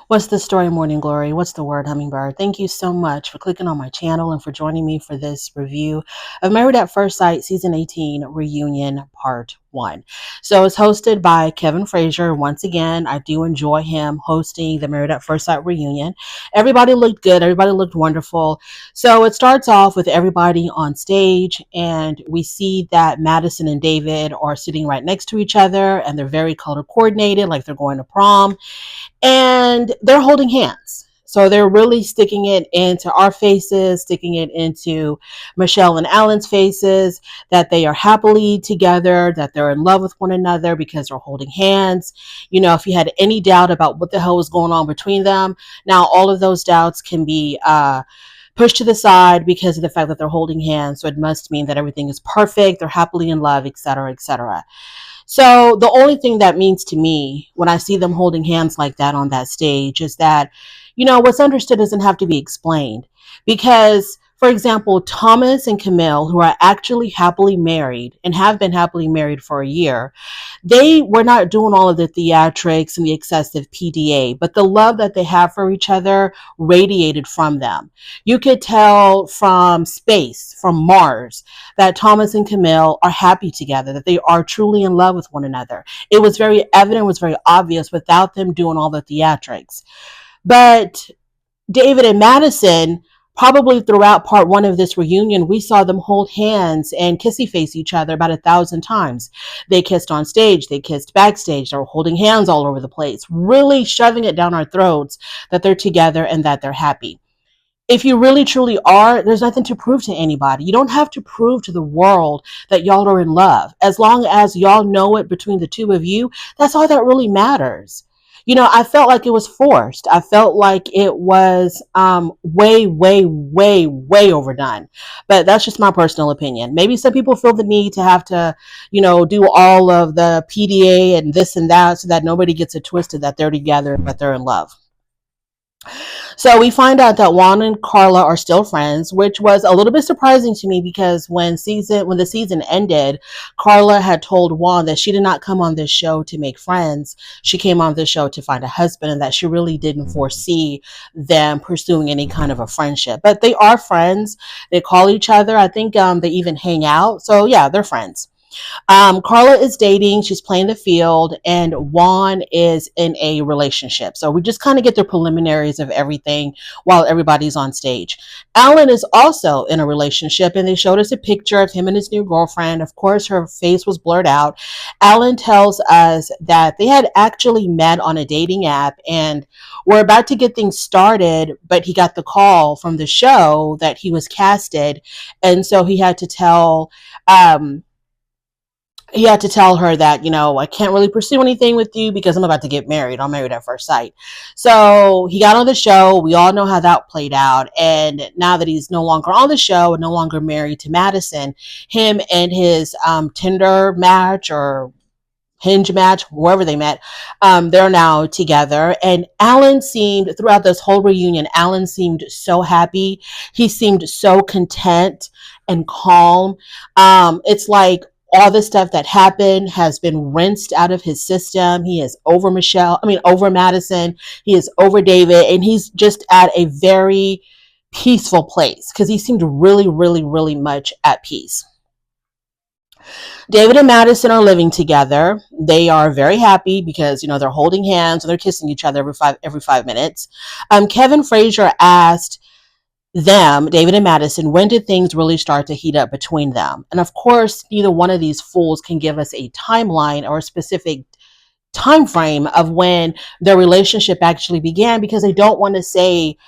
What's the story, Morning Glory? What's the word, Hummingbird? Thank you so much for clicking on my channel and for joining me for this review of Married at First Sight Season 18 Reunion Part 1. So it's hosted by Kevin Frazier. Once again, I do enjoy him hosting the Married at First Sight reunion. Everybody looked good. Everybody looked wonderful. So it starts off with everybody on stage, and we see that Madison and David are sitting right next to each other, and they're very color coordinated, like they're going to prom, and they're holding hands. So they're really sticking it into our faces, sticking it into Michelle and Alan's faces, that they are happily together, that they're in love with one another because they're holding hands. You know, if you had any doubt about what the hell was going on between them, now all of those doubts can be pushed to the side because of the fact that they're holding hands. So it must mean that everything is perfect, they're happily in love, etc., etc. So the only thing that means to me when I see them holding hands like that on that stage is that, you know, what's understood doesn't have to be explained. Because, for example, Thomas and Camille, who are actually happily married and have been happily married for a year, they were not doing all of the theatrics and the excessive PDA, but the love that they have for each other radiated from them. You could tell from space, from Mars, that Thomas and Camille are happy together, that they are truly in love with one another. It was very evident, was very obvious without them doing all the theatrics. But David and Madison, probably throughout part one of this reunion, we saw them hold hands and kissy face each other about 1,000 times. They kissed on stage, they kissed backstage, they were holding hands all over the place, really shoving it down our throats that they're together and that they're happy. If you really truly are, there's nothing to prove to anybody. You don't have to prove to the world that y'all are in love. As long as y'all know it between the two of you, that's all that really matters. You know, I felt like it was forced. I felt like it was way, way, way, way overdone. But that's just my personal opinion. Maybe some people feel the need to have to, you know, do all of the PDA and this and that so that nobody gets it twisted that they're together but they're in love. So we find out that Juan and Carla are still friends, which was a little bit surprising to me because when the season ended, Carla had told Juan that she did not come on this show to make friends. She came on this show to find a husband, and that she really didn't foresee them pursuing any kind of a friendship. But they are friends. They call each other. I think they even hang out. So yeah, they're friends. Carla is dating, she's playing the field, and Juan is in a relationship. So we just kind of get the preliminaries of everything while everybody's on stage. Allan is also in a relationship, and they showed us a picture of him and his new girlfriend. Of course, her face was blurred out. Allan tells us that they had actually met on a dating app and were about to get things started, but he got the call from the show that he was casted, and so um, he had to tell her that, you know, I can't really pursue anything with you because I'm about to get married. I'm married at first sight. So he got on the show. We all know how that played out. And now that he's no longer on the show and no longer married to Madison, him and his Tinder match or Hinge match, wherever they met, they're now together. And Allan seemed, throughout this whole reunion, Allan seemed so happy. He seemed so content and calm. It's like all the stuff that happened has been rinsed out of his system. He is over over Madison. He is over David, and he's just at a very peaceful place because he seemed really, really, really much at peace. David and Madison are living together. They are very happy because, you know, they're holding hands and they're kissing each other every 5 minutes. Kevin Frazier asked them, David and Madison, when did things really start to heat up between them? And of course, neither one of these fools can give us a timeline or a specific time frame of when their relationship actually began because they don't want to say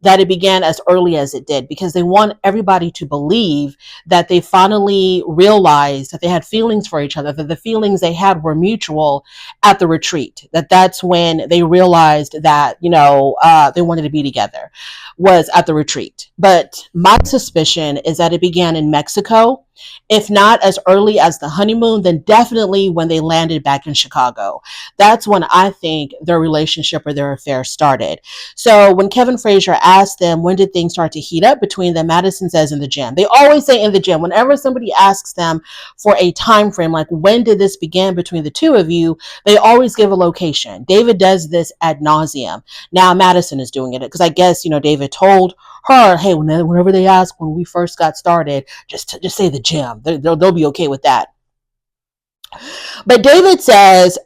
that it began as early as it did because they want everybody to believe that they finally realized that they had feelings for each other, that the feelings they had were mutual at the retreat, that's when they realized that, you know, they wanted to be together, was at the retreat. But my suspicion is that it began in Mexico If not as early as the honeymoon, then definitely when they landed back in Chicago. That's when I think their relationship or their affair started. So when Kevin Frazier asked them, when did things start to heat up between them, Madison says in the gym. They always say in the gym. Whenever somebody asks them for a time frame, like when did this begin between the two of you, they always give a location. David does this ad nauseum. Now Madison is doing it because I guess, David told her, hey, whenever they ask when we first got started, just say the gym. They'll be okay with that. But David says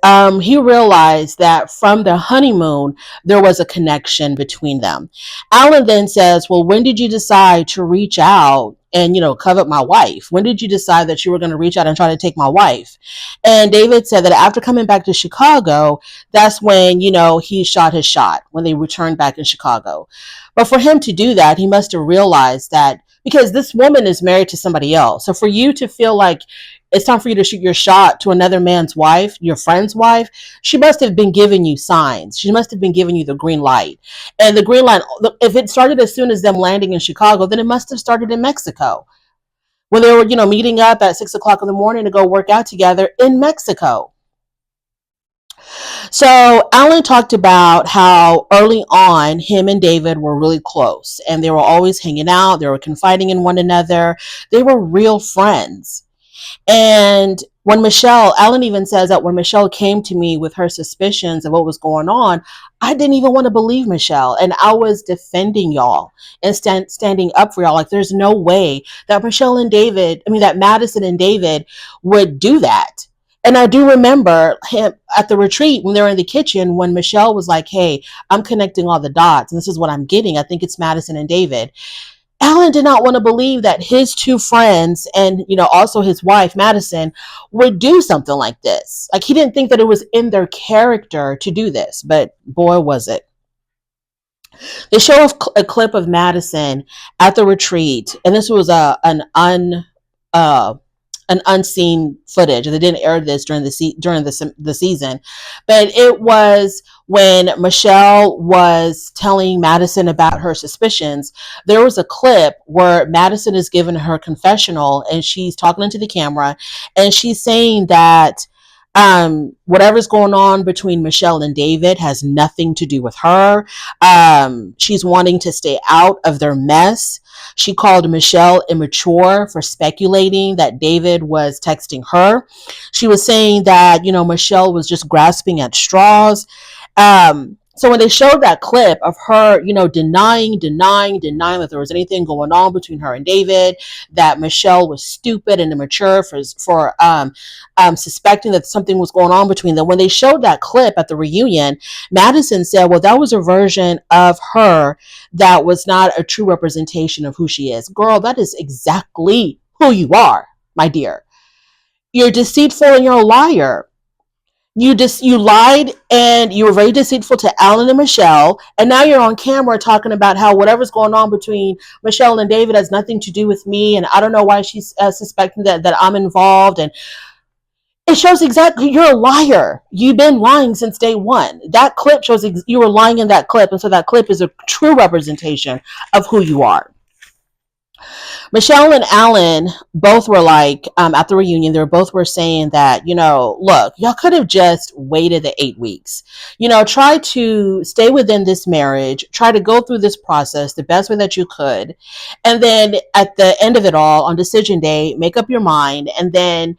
he realized that from their honeymoon, there was a connection between them. Allan then says, well, when did you decide to reach out and, covet my wife? When did you decide that you were going to reach out and try to take my wife? And David said that after coming back to Chicago, that's when, he shot his shot when they returned back in Chicago. But for him to do that, he must have realized that because this woman is married to somebody else. So for you to feel like it's time for you to shoot your shot to another man's wife, your friend's wife, she must have been giving you signs. She must have been giving you the green light. And the green light, if it started as soon as them landing in Chicago, then it must have started in Mexico when they were, meeting up at 6 o'clock in the morning to go work out together in Mexico. So Allan talked about how early on him and David were really close and they were always hanging out. They were confiding in one another. They were real friends. And when Allan even says that when Michelle came to me with her suspicions of what was going on, I didn't even want to believe Michelle. And I was defending y'all and standing up for y'all. Like, there's no way that that Madison and David would do that. And I do remember him at the retreat when they were in the kitchen when Michelle was like, hey, I'm connecting all the dots. And this is what I'm getting. I think it's Madison and David. Allan did not want to believe that his two friends and, also his wife, Madison, would do something like this. Like, he didn't think that it was in their character to do this, but boy, was it. They show a clip of Madison at the retreat, and this was an unseen footage. They didn't air this during the season, but it was when Michelle was telling Madison about her suspicions. There was a clip where Madison is giving her confessional and she's talking into the camera and she's saying that whatever's going on between Michelle and David has nothing to do with her. She's wanting to stay out of their mess. She called Michelle immature for speculating that David was texting her. She was saying that, Michelle was just grasping at straws. So when they showed that clip of her, denying that there was anything going on between her and David, that Michelle was stupid and immature for suspecting that something was going on between them. When they showed that clip at the reunion, Madison said, well, that was a version of her that was not a true representation of who she is. Girl, that is exactly who you are, my dear. You're deceitful and you're a liar. You lied and you were very deceitful to Allan and Michelle, and now you're on camera talking about how whatever's going on between Michelle and David has nothing to do with me, and I don't know why she's suspecting that I'm involved. And it shows exactly you're a liar. You've been lying since day one. That clip shows you were lying in that clip, and so that clip is a true representation of who you are. Michelle and Allan both were like, at the reunion, both were saying that, look, y'all could have just waited the 8 weeks. Try to stay within this marriage, try to go through this process the best way that you could. And then at the end of it all, on decision day, make up your mind. And then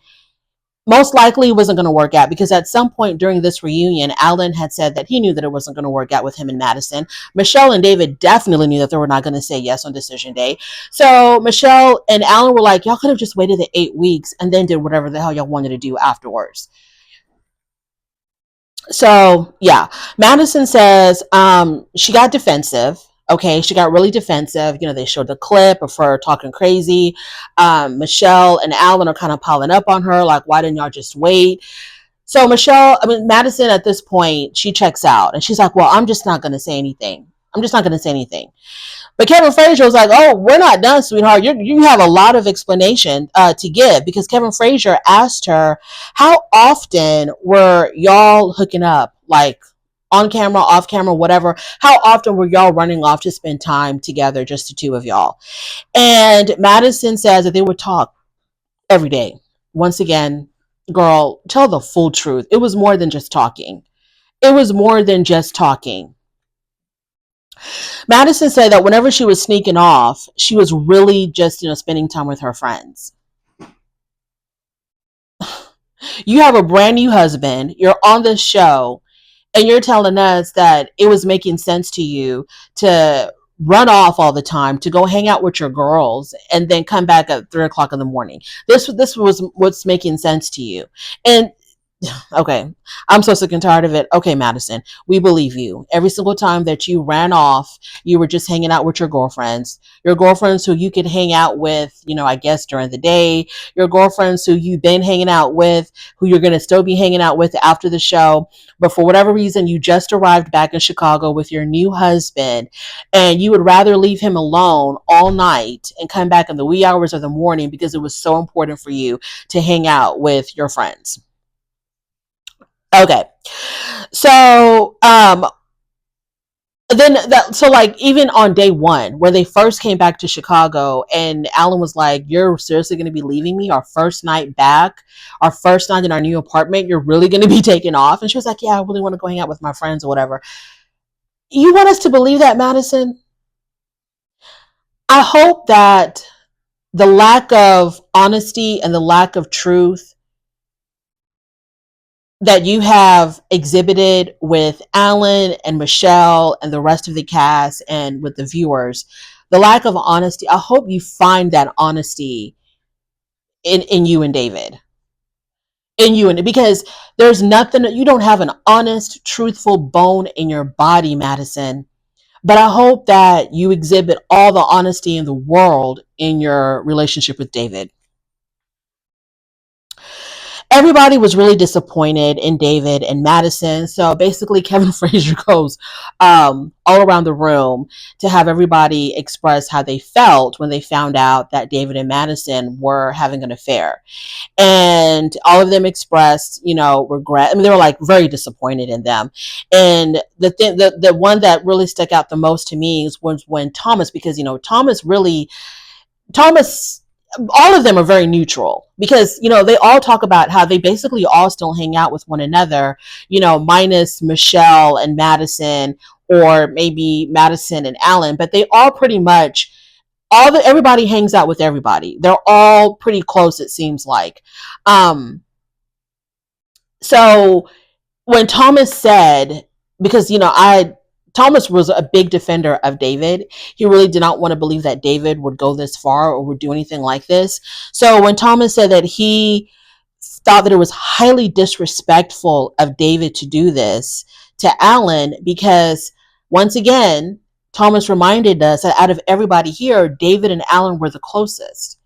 most likely it wasn't going to work out because at some point during this reunion, Allan had said that he knew that it wasn't going to work out with him and Madison. Michelle and David definitely knew that they were not going to say yes on decision day. So Michelle and Allan were like, y'all could have just waited the 8 weeks and then did whatever the hell y'all wanted to do afterwards. So yeah, Madison says she got defensive. Okay, she got really defensive. They showed the clip of her talking crazy. Michelle and Allan are kind of piling up on her, like, why didn't y'all just wait? So Madison at this point, she checks out and she's like, well, I'm just not going to say anything. But Kevin Frazier was like, oh, we're not done, sweetheart. You have a lot of explanation to give, because Kevin Frazier asked her, how often were y'all hooking up? Like, on camera, off camera, whatever. How often were y'all running off to spend time together, just the two of y'all? And Madison says that they would talk every day. Once again, girl, tell the full truth. It was more than just talking. It was more than just talking. Madison said that whenever she was sneaking off, she was really just, spending time with her friends. You have a brand new husband, you're on this show, and you're telling us that it was making sense to you to run off all the time, to go hang out with your girls, and then come back at 3 o'clock in the morning. This was what's making sense to you. And okay, I'm so sick and tired of it. Okay, Madison, we believe you. Every single time that you ran off, you were just hanging out with your girlfriends who you could hang out with, I guess during the day, your girlfriends who you've been hanging out with, who you're going to still be hanging out with after the show. But for whatever reason, you just arrived back in Chicago with your new husband, and you would rather leave him alone all night and come back in the wee hours of the morning because it was so important for you to hang out with your friends. Okay. So, then like even on day one, when they first came back to Chicago and Allan was like, "You're seriously going to be leaving me our first night back, our first night in our new apartment? You're really going to be taking off?" And she was like, "Yeah, I really want to go hang out with my friends or whatever." You want us to believe that, Madison? I hope that the lack of honesty and the lack of truth that you have exhibited with Allan and Michelle and the rest of the cast and with the viewers, the lack of honesty, I hope you find that honesty in you and David. In you and because there's nothing, you don't have an honest, truthful bone in your body, Madison. But I hope that you exhibit all the honesty in the world in your relationship with David. Everybody was really disappointed in David and Madison. So basically, Kevin Frazier goes all around the room to have everybody express how they felt when they found out that David and Madison were having an affair. And all of them expressed, regret. I mean, they were like very disappointed in them. And the one that really stuck out the most to me was when Thomas, because, Thomas, all of them are very neutral because, they all talk about how they basically all still hang out with one another, minus Michelle and Madison, or maybe Madison and Allan, but they all pretty much, everybody hangs out with everybody. They're all pretty close, it seems like. So when Thomas said, because, Thomas was a big defender of David. He really did not want to believe that David would go this far or would do anything like this. So when Thomas said that he thought that it was highly disrespectful of David to do this to Allan, because once again, Thomas reminded us that out of everybody here, David and Allan were the closest.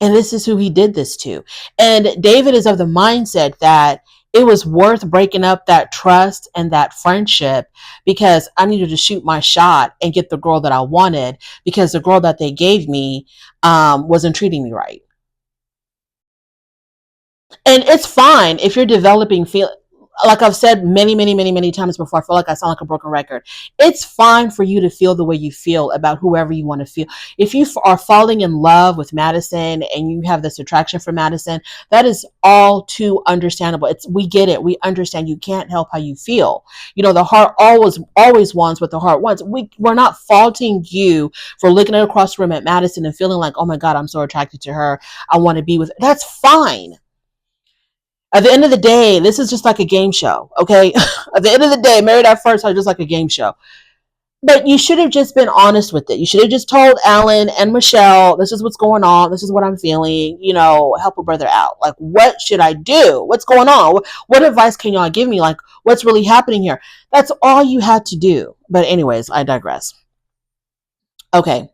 And this is who he did this to. And David is of the mindset that it was worth breaking up that trust and that friendship because I needed to shoot my shot and get the girl that I wanted, because the girl that they gave me wasn't treating me right. And it's fine if you're developing like I've said many, many, many, many times before, I feel like I sound like a broken record. It's fine for you to feel the way you feel about whoever you want to feel. If you are falling in love with Madison and you have this attraction for Madison, that is all too understandable. We get it. We understand. You can't help how you feel. The heart always wants what the heart wants. We're not faulting you for looking across the room at Madison and feeling like, oh my God, I'm so attracted to her. I want to be with her. That's fine. At the end of the day, this is just like a game show, okay? At the end of the day, Married at First Sight is just like a game show. But you should have just been honest with it. You should have just told Allan and Michelle, this is what's going on. This is what I'm feeling. Help a brother out. Like, what should I do? What's going on? What advice can y'all give me? Like, what's really happening here? That's all you had to do. But anyways, I digress. Okay.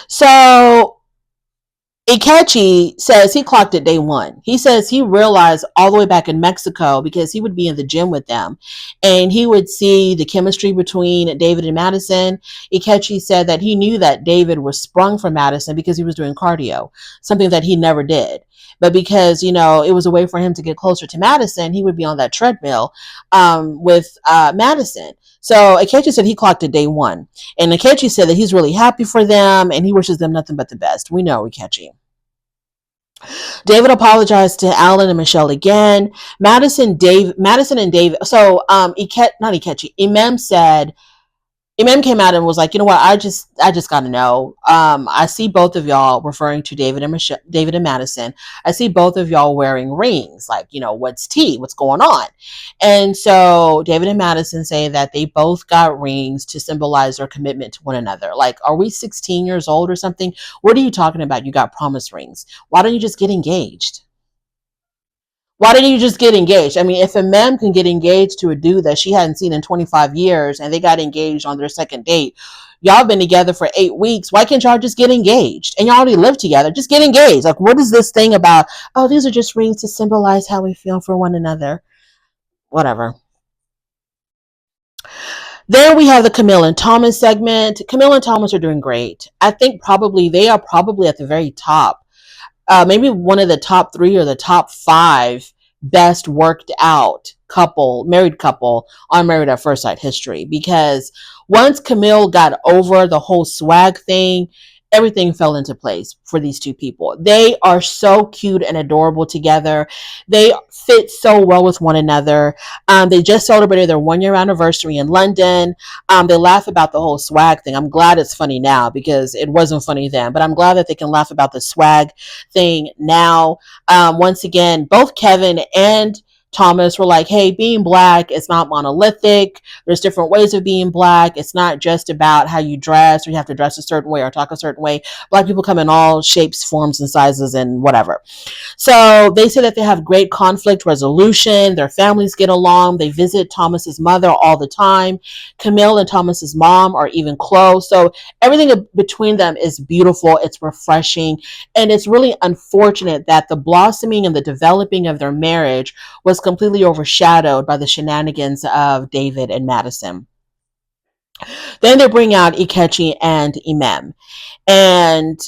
So Iachi says he clocked it day one. He says he realized all the way back in Mexico, because he would be in the gym with them and he would see the chemistry between David and Madison. Iachi said that he knew that David was sprung for Madison because he was doing cardio, something that he never did. But because, it was a way for him to get closer to Madison, he would be on that treadmill with Madison. So Iachi said he clocked it day one. And Iachi said that he's really happy for them and he wishes them nothing but the best. We know Iachi. David apologized to Allan and Michelle again. Madison and David. So not Ikechi. Imam came out and was like, you know what, I just gotta know. I see both of y'all, referring to David and Madison. I see both of y'all wearing rings. Like, what's tea? What's going on? And so David and Madison say that they both got rings to symbolize their commitment to one another. Like, are we 16 years old or something? What are you talking about? You got promise rings. Why don't you just get engaged? Why didn't you just get engaged? I mean, if a mem can get engaged to a dude that she hadn't seen in 25 years and they got engaged on their second date, y'all been together for 8 weeks. Why can't y'all just get engaged? And y'all already live together. Just get engaged. Like, what is this thing about, oh, these are just rings to symbolize how we feel for one another? Whatever. Then we have the Camille and Thomas segment. Camille and Thomas are doing great. I think they are probably at the very top, maybe one of the top three or the top five best worked out married couple on Married at First Sight history. Because once Camille got over the whole swag thing, everything fell into place for these two people. They are so cute and adorable together. They fit so well with one another. They just celebrated their 1 year anniversary in London. They laugh about the whole swag thing. I'm glad it's funny now because it wasn't funny then, but I'm glad that they can laugh about the swag thing now. Once again, both Kevin and Thomas were like, hey, being black is not monolithic. There's different ways of being black. It's not just about how you dress, or you have to dress a certain way or talk a certain way. Black people come in all shapes, forms, and sizes and whatever. So they say that they have great conflict resolution. Their families get along. They visit Thomas's mother all the time. Camille and Thomas's mom are even close. So everything between them is beautiful. It's refreshing. And it's really unfortunate that the blossoming and the developing of their marriage was completely overshadowed by the shenanigans of David and Madison. Then they bring out Ikechi and Imam. And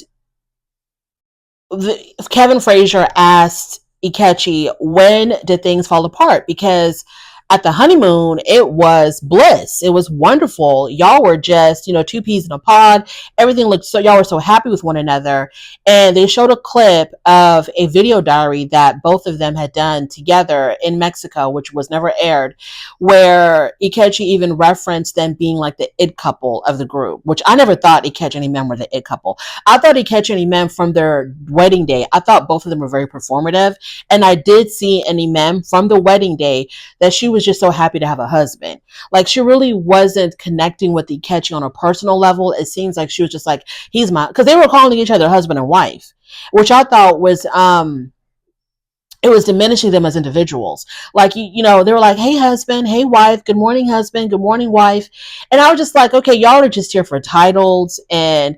Kevin Frazier asked Ikechi, when did things fall apart? Because at the honeymoon, it was bliss. It was wonderful. Y'all were just, two peas in a pod. Everything looked y'all were so happy with one another. And they showed a clip of a video diary that both of them had done together in Mexico, which was never aired, where Ikechi even referenced them being like the it couple of the group, which I never thought Ikechi and Imam were the it couple. I thought Ikechi and Imam from their wedding day, I thought both of them were very performative. And I did see an Imam from the wedding day that she was just so happy to have a husband. Like, she really wasn't connecting with Ikechi on a personal level. It seems like she was just like, he's my, because they were calling each other husband and wife, which I thought was it was diminishing them as individuals. Like, they were like, hey husband, hey wife, good morning husband, good morning wife. And I was just like, okay, y'all are just here for titles and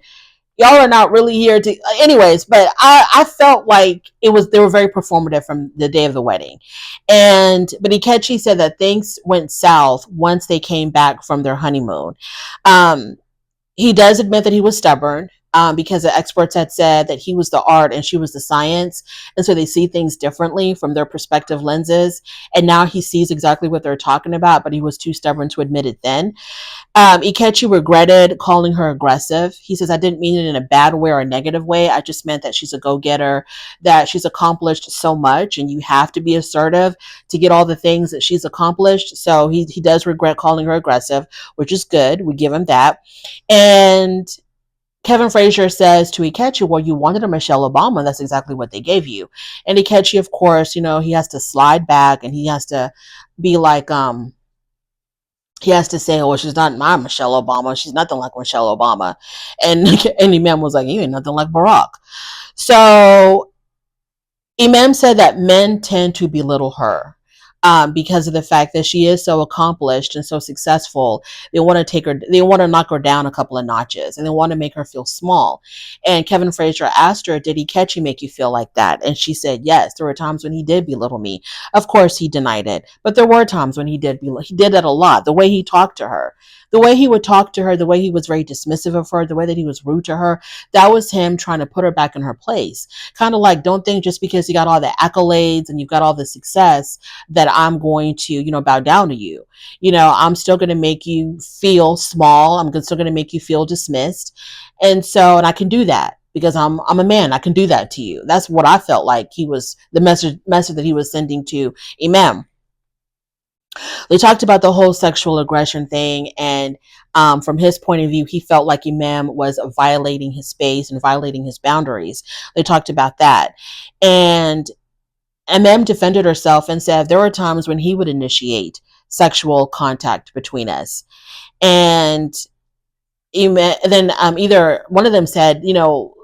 y'all are not really here to, anyways. But I felt like they were very performative from the day of the wedding. But Ikechi said that things went south once they came back from their honeymoon. He does admit that he was stubborn, because the experts had said that he was the art and she was the science. And so they see things differently from their perspective lenses. And now he sees exactly what they're talking about, but he was too stubborn to admit it then. Ikechi regretted calling her aggressive. He says, I didn't mean it in a bad way or a negative way. I just meant that she's a go-getter, that she's accomplished so much, and you have to be assertive to get all the things that she's accomplished. So he does regret calling her aggressive, which is good. We give him that. And Kevin Frazier says to Ikechi, well, you wanted a Michelle Obama. That's exactly what they gave you. And Ikechi, of course, he has to slide back and he has to be like, he has to say, oh, well, she's not my Michelle Obama. She's nothing like Michelle Obama. And Imam was like, you ain't nothing like Barack. So Imam said that men tend to belittle her. Because of the fact that she is so accomplished and so successful. They want to knock her down a couple of notches, and they want to make her feel small. And Kevin Frazier asked her, did Ikechi make you feel like that? And she said, yes, there were times when he did belittle me. Of course, he denied it, but there were times when he did that a lot. The way he talked to her, the way he would talk to her, the way he was very dismissive of her, the way that he was rude to her, that was him trying to put her back in her place. Kind of like, don't think just because you got all the accolades and you've got all the success that I'm going to, bow down to you. I'm still going to make you feel small. I'm still going to make you feel dismissed. And I can do that. because I'm a man. I can do that to you. That's what I felt like he was, the message that he was sending to Imam. They talked about the whole sexual aggression thing, and from his point of view, he felt like Imam was violating his space and violating his boundaries. They talked about that, and Imam defended herself and said there were times when he would initiate sexual contact between us, and then either one of them said,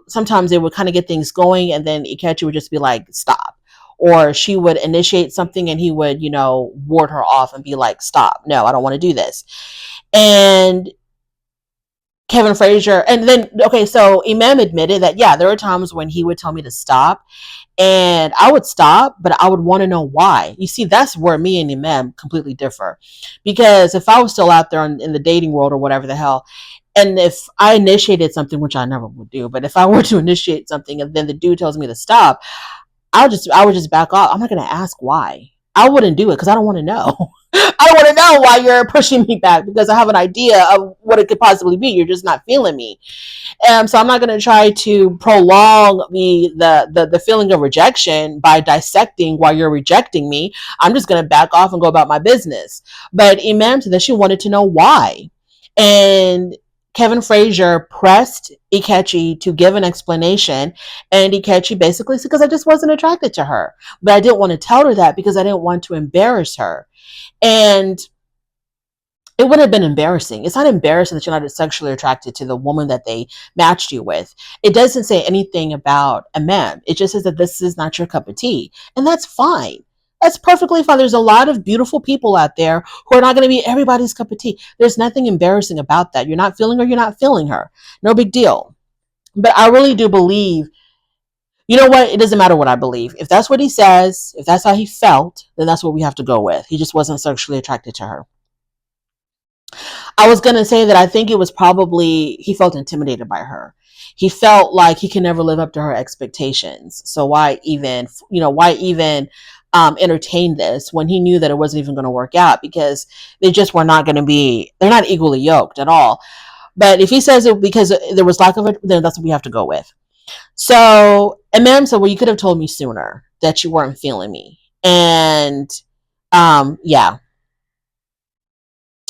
sometimes they would kind of get things going, and then Ikechi would just be like, stop. Or she would initiate something and he would, ward her off and be like, stop. No, I don't want to do this. And Kevin Frazier, and then, okay, so Imam admitted that, yeah, there were times when he would tell me to stop, and I would stop, but I would want to know why. You see, that's where me and Imam completely differ. Because if I was still out there in the dating world or whatever the hell, and if I initiated something, which I never would do, but if I were to initiate something and then the dude tells me to stop, I would just back off. I'm not going to ask why. I wouldn't do it because I don't want to know. I don't want to know why you're pushing me back, because I have an idea of what it could possibly be. You're just not feeling me. So I'm not going to try to prolong the feeling of rejection by dissecting why you're rejecting me. I'm just going to back off and go about my business. But Imam said that she wanted to know why. And Kevin Frazier pressed Ikechi to give an explanation, and Ikechi basically said, because I just wasn't attracted to her. But I didn't want to tell her that because I didn't want to embarrass her. And it would have been embarrassing. It's not embarrassing that you're not sexually attracted to the woman that they matched you with. It doesn't say anything about a man. It just says that this is not your cup of tea. And that's fine. That's perfectly fine. There's a lot of beautiful people out there who are not going to be everybody's cup of tea. There's nothing embarrassing about that. You're not feeling her, you're not feeling her. No big deal. But I really do believe, you know what? It doesn't matter what I believe. If that's what he says, if that's how he felt, then that's what we have to go with. He just wasn't sexually attracted to her. I was going to say that I think it was probably, he felt intimidated by her. He felt like he can never live up to her expectations. So why even entertain this when he knew that it wasn't even going to work out, because they just were not going to be, they're not equally yoked at all. But if he says it because there was lack of it, then that's what we have to go with. So Imam said, well, you could have told me sooner that you weren't feeling me. And yeah.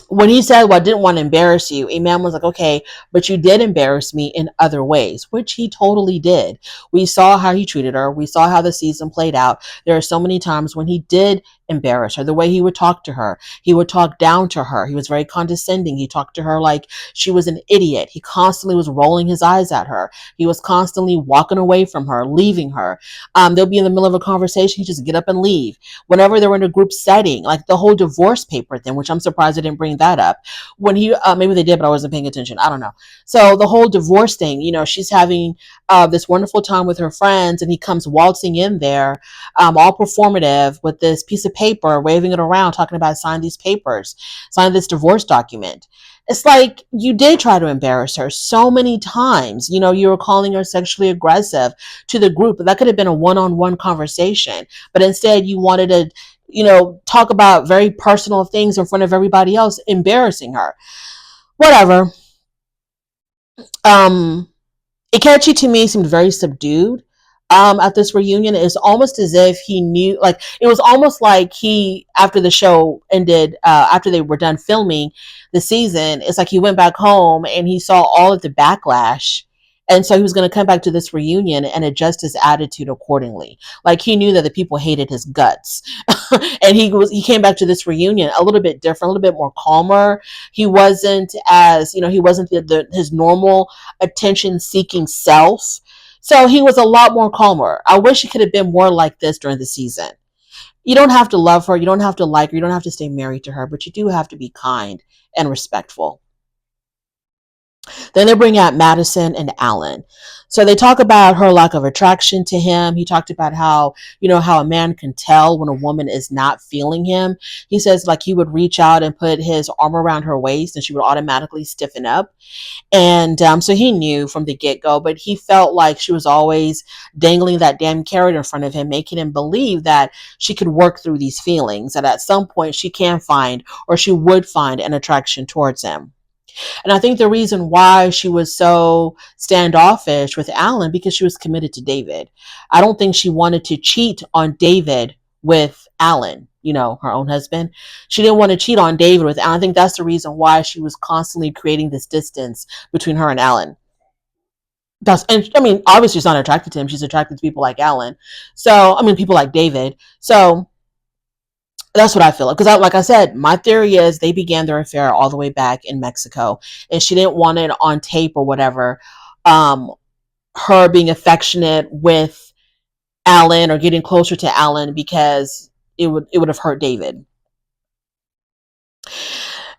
When he said, well, I didn't want to embarrass you, Imam was like, okay, but you did embarrass me in other ways, which he totally did. We saw how he treated her. We saw how the season played out. There are so many times when he did embarrass her, the way he would talk to her. He would talk down to her. He was very condescending. He talked to her like she was an idiot. He constantly was rolling his eyes at her. He was constantly walking away from her, leaving her. They'll be in the middle of a conversation. He just get up and leave. Whenever they were in a group setting, like the whole divorce paper thing, which I'm surprised they didn't bring that up. When he, maybe they did, but I wasn't paying attention. I don't know. So the whole divorce thing, she's having this wonderful time with her friends, and he comes waltzing in there, all performative with this piece of paper, waving it around, talking about sign these papers, sign this divorce document. It's like you did try to embarrass her so many times. You were calling her sexually aggressive to the group. That could have been a one-on-one conversation, but instead you wanted to, talk about very personal things in front of everybody else, embarrassing her. Whatever. Ikechi to me seemed very subdued at this reunion. It's almost as if he knew, like, it was almost like he, after the show ended, after they were done filming the season, it's like he went back home and he saw all of the backlash. And so he was going to come back to this reunion and adjust his attitude accordingly. Like he knew that the people hated his guts. And he came back to this reunion a little bit different, a little bit more calmer. He wasn't as, he wasn't his normal attention seeking self. So he was a lot more calmer. I wish he could have been more like this during the season. You don't have to love her. You don't have to like her. You don't have to stay married to her, but you do have to be kind and respectful. Then they bring out Madison and Allan. So they talk about her lack of attraction to him. He talked about how, how a man can tell when a woman is not feeling him. He says like he would reach out and put his arm around her waist and she would automatically stiffen up. And so he knew from the get-go, but he felt like she was always dangling that damn carrot in front of him, making him believe that she could work through these feelings, that at some point she can find, or she would find, an attraction towards him. And I think the reason why she was so standoffish with Allan, because she was committed to David. I don't think she wanted to cheat on David with Allan, her own husband. She didn't want to cheat on David with Allan. I think that's the reason why she was constantly creating this distance between her and Allan. And I mean, obviously she's not attracted to him. She's attracted to people like Allan. So, I mean, people like David. So that's what I feel. Because like I said, my theory is they began their affair all the way back in Mexico. And she didn't want it on tape or whatever. Her being affectionate with Allan or getting closer to Allan, because it would have hurt David.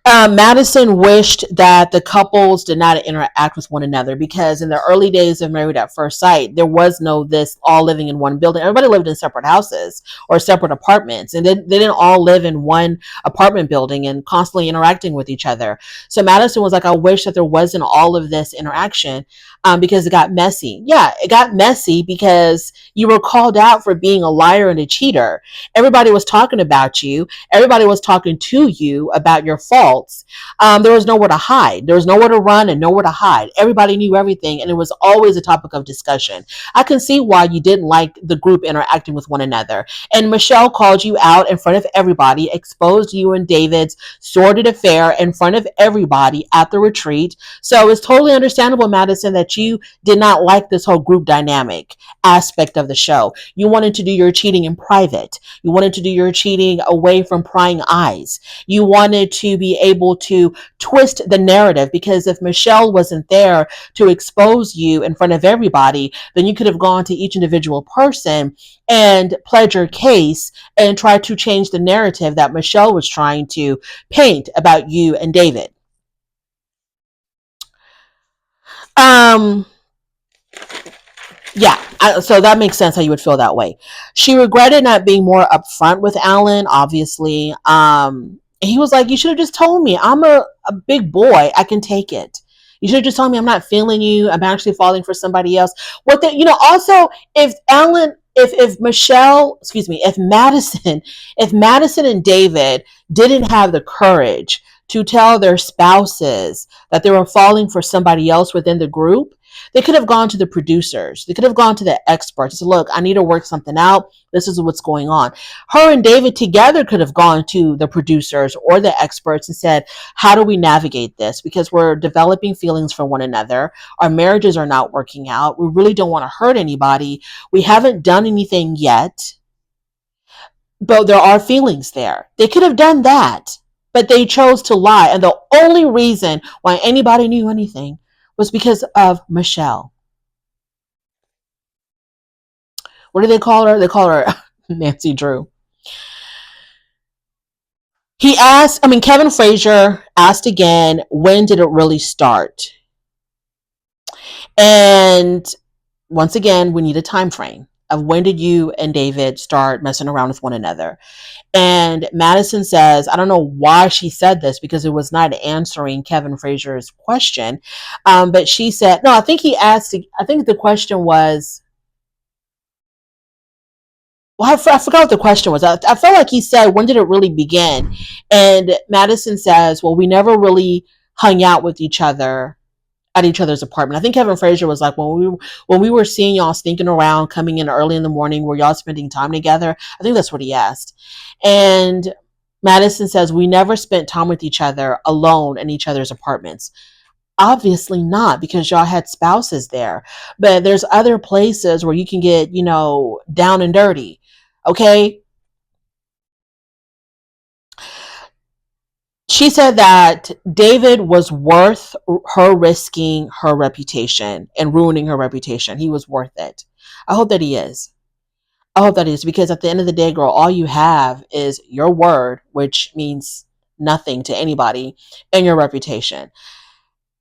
Madison wished that the couples did not interact with one another, because in the early days of Married at First Sight, there was no this all living in one building. Everybody lived in separate houses or separate apartments, and they didn't all live in one apartment building and constantly interacting with each other. So Madison was like, I wish that there wasn't all of this interaction, because it got messy. Yeah, it got messy because you were called out for being a liar and a cheater. Everybody was talking about you. Everybody was talking to you about your faults. There was nowhere to hide. There was nowhere to run and nowhere to hide. Everybody knew everything, and it was always a topic of discussion. I can see why you didn't like the group interacting with one another. And Michelle called you out in front of everybody, exposed you and David's sordid affair in front of everybody at the retreat. So it's totally understandable, Madison, that you did not like this whole group dynamic aspect of the show. You wanted to do your cheating in private. You wanted to do your cheating away from prying eyes. You wanted to be able to twist the narrative, because if Michelle wasn't there to expose you in front of everybody, then you could have gone to each individual person and pled your case and try to change the narrative that Michelle was trying to paint about you and David. Yeah, so that makes sense how you would feel that way. She regretted not being more upfront with Allan, obviously. He was like, you should have just told me. I'm a big boy. I can take it. You should have just told me I'm not feeling you. I'm actually falling for somebody else. Also, if Allan, if Michelle, excuse me, if Madison and David didn't have the courage to tell their spouses that they were falling for somebody else within the group, they could have gone to the producers. They could have gone to the experts and said, look, I need to work something out. This is what's going on. Her and David together could have gone to the producers or the experts and said, how do we navigate this? Because we're developing feelings for one another. Our marriages are not working out. We really don't want to hurt anybody. We haven't done anything yet, but there are feelings there. They could have done that, but they chose to lie. And the only reason why anybody knew anything was because of Michelle. What do they call her? They call her Nancy Drew. Kevin Frazier asked again, when did it really start? And once again, we need a time frame of when did you and David start messing around with one another. And Madison says, I don't know why she said this, because it was not answering Kevin Frazier's question. But she said, no, I think the question was, well, I forgot what the question was. I felt like he said, when did it really begin? And Madison says, well, we never really hung out with each other at each other's apartment. I think Kevin Frazier was like, when we were seeing y'all sneaking around, coming in early in the morning, were y'all spending time together? I think that's what he asked. And Madison says, we never spent time with each other alone in each other's apartments. Obviously not, because y'all had spouses there. But there's other places where you can get, down and dirty. Okay? She said that David was worth her risking her reputation and ruining her reputation. He was worth it. I hope that he is. I hope that is, because at the end of the day, girl, all you have is your word, which means nothing to anybody, and your reputation.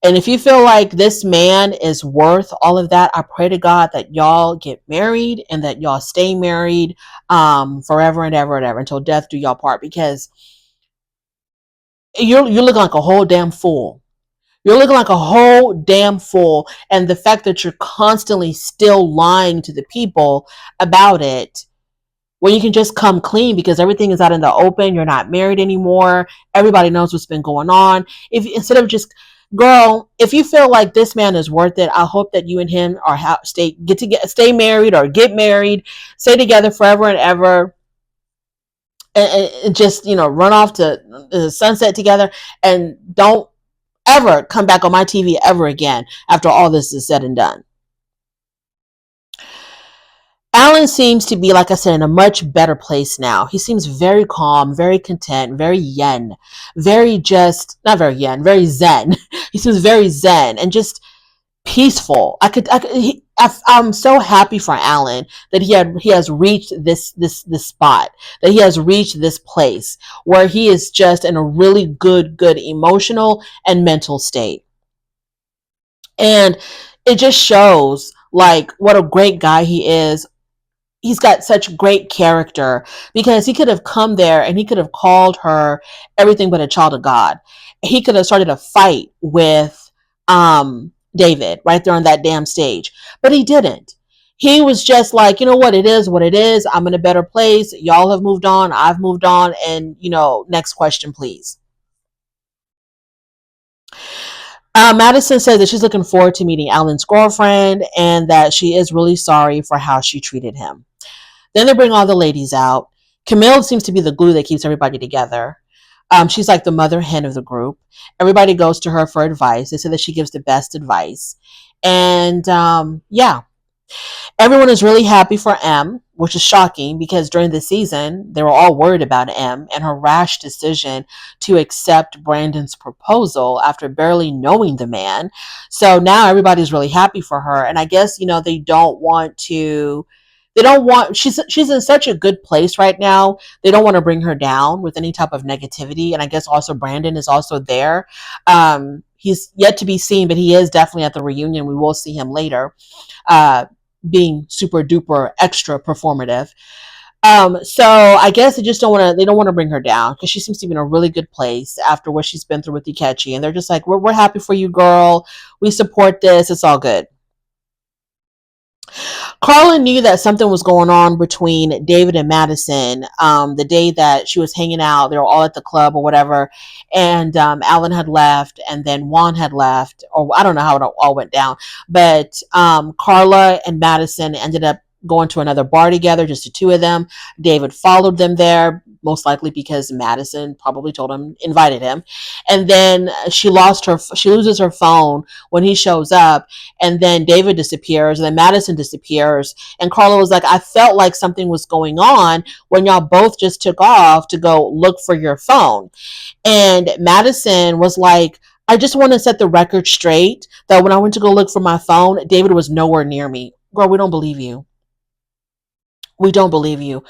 And if you feel like this man is worth all of that, I pray to God that y'all get married and that y'all stay married forever and ever and ever until death do y'all part, because you're looking like a whole damn fool. You're looking like a whole damn fool. And the fact that you're constantly still lying to the people about it, when you can just come clean, because everything is out in the open. You're not married anymore. Everybody knows what's been going on. If instead of just Girl, if you feel like this man is worth it, I hope that you and him are stay married or get married, stay together forever and ever, and just run off to the sunset together, and don't ever come back on my TV ever again after all this is said and done. Allan seems to be, like I said, in a much better place now. He seems very calm, very content, very yen, very just, not very yen, very zen. He seems very zen and just peaceful. I'm so happy for Allan that he has reached this spot, that he has reached this place where he is just in a really good emotional and mental state. And it just shows like what a great guy he is. He's got such great character, because he could have come there and he could have called her everything but a child of God. He could have started a fight with David right there on that damn stage, but he didn't. He was just like, you know what, it is what it is. I'm in a better place. Y'all have moved on. I've moved on. And, next question, please. Madison said that she's looking forward to meeting Allan's girlfriend and that she is really sorry for how she treated him. Then they bring all the ladies out. Camille seems to be the glue that keeps everybody together. She's like the mother hen of the group. Everybody goes to her for advice. They say that she gives the best advice. And yeah, everyone is really happy for M, which is shocking because during the season, they were all worried about M and her rash decision to accept Brandon's proposal after barely knowing the man. So now everybody's really happy for her. And I guess, she's in such a good place right now. They don't want to bring her down with any type of negativity. And I guess also Brandon is also there. He's yet to be seen, but he is definitely at the reunion. We will see him later, being super duper extra performative. So I guess they don't want to bring her down because she seems to be in a really good place after what she's been through with Iachi. And they're just like, we're happy for you, girl. We support this. It's all good. Carla knew that something was going on between David and Madison the day that she was hanging out. They were all at the club or whatever. And Allan had left, and then Juan had left. Or I don't know how it all went down. But Carla and Madison ended up going to another bar together, just the two of them. David followed them there, most likely because Madison probably invited him. And then she loses her phone when he shows up, and then David disappears, and then Madison disappears. And Carla was like, I felt like something was going on when y'all both just took off to go look for your phone. And Madison was like, I just want to set the record straight that when I went to go look for my phone, David was nowhere near me. Girl, we don't believe you. We don't believe you.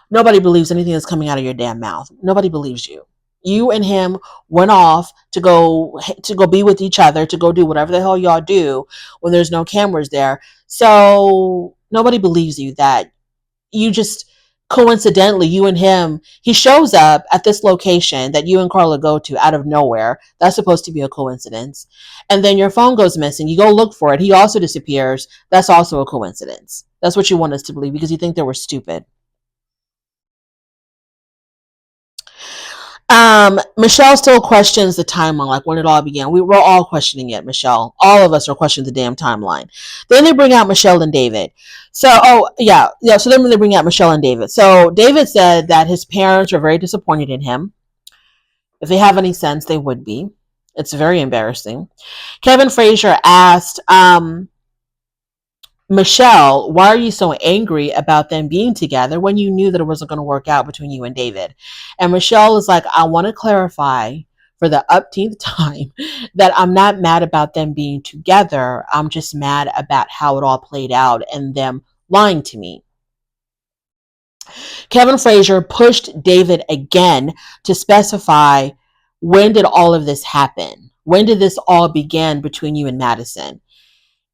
Nobody believes anything that's coming out of your damn mouth. Nobody believes you. You and him went off to go be with each other, to go do whatever the hell y'all do when there's no cameras there. So nobody believes you that you just coincidentally, you and him, he shows up at this location that you and Carla go to out of nowhere. That's supposed to be a coincidence. And then your phone goes missing. You go look for it. He also disappears. That's also a coincidence. That's what you want us to believe because you think they were stupid. Michelle still questions the timeline, like when it all began. We're all questioning it, Michelle. All of us are questioning the damn timeline. Then they bring out Michelle and David. So, so then they bring out Michelle and David. So David said that his parents were very disappointed in him. If they have any sense, they would be. It's very embarrassing. Kevin Frazier asked, Michelle, why are you so angry about them being together when you knew that it wasn't going to work out between you and David? And Michelle is like, I want to clarify for the upteenth time that I'm not mad about them being together. I'm just mad about how it all played out and them lying to me. Kevin Frazier pushed David again to specify, when did all of this happen? When did this all begin between you and Madison?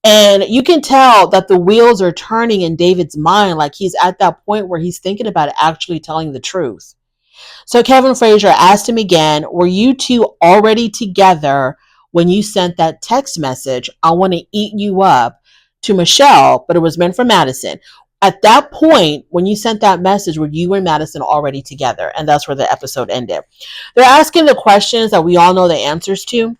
And you can tell that the wheels are turning in David's mind, like he's at that point where he's thinking about actually telling the truth. So Kevin Frazier asked him again, were you two already together when you sent that text message, I want to eat you up, to Michelle, but it was meant for Madison? At that point, when you sent that message, were you and Madison already together? And that's where the episode ended. They're asking the questions that we all know the answers to.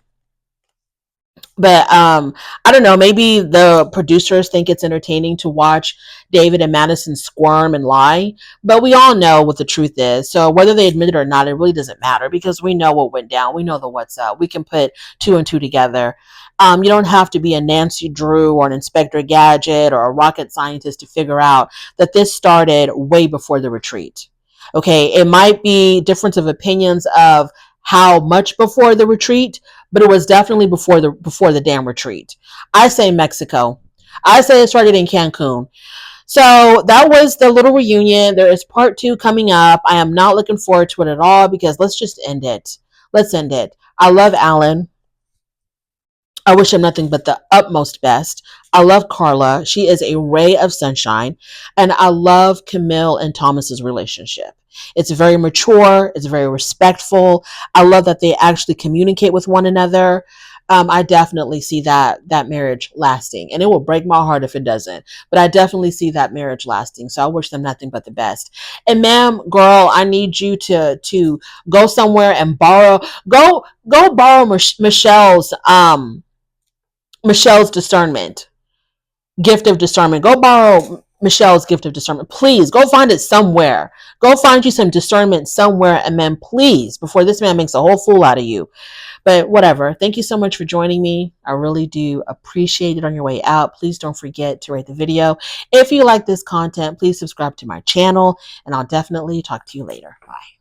But I don't know, maybe the producers think it's entertaining to watch David and Madison squirm and lie, but we all know what the truth is. So whether they admit it or not, it really doesn't matter because we know what went down. We know the what's up. We can put two and two together. You don't have to be a Nancy Drew or an Inspector Gadget or a rocket scientist to figure out that this started way before the retreat. Okay, it might be difference of opinions of how much before the retreat, but it was definitely before the damn retreat. I say Mexico. I say it started in Cancun. So that was the little reunion. There is part two coming up. I am not looking forward to it at all because let's just end it. Let's end it. I love Allan. I wish him nothing but the utmost best. I love Carla. She is a ray of sunshine. And I love Camille and Thomas's relationship. It's very mature. It's very respectful. I love that they actually communicate with one another. I definitely see that marriage lasting, and it will break my heart if it doesn't. But I definitely see that marriage lasting. So I wish them nothing but the best. And ma'am, girl, I need you to go somewhere and go borrow Michelle's discernment, gift of discernment. Go borrow Michelle's gift of discernment. Please go find it somewhere. Go find you some discernment somewhere, and then please, before this man makes a whole fool out of you. But whatever. Thank you so much for joining me. I really do appreciate it on your way out. Please don't forget to rate the video. If you like this content, please subscribe to my channel, and I'll definitely talk to you later. Bye.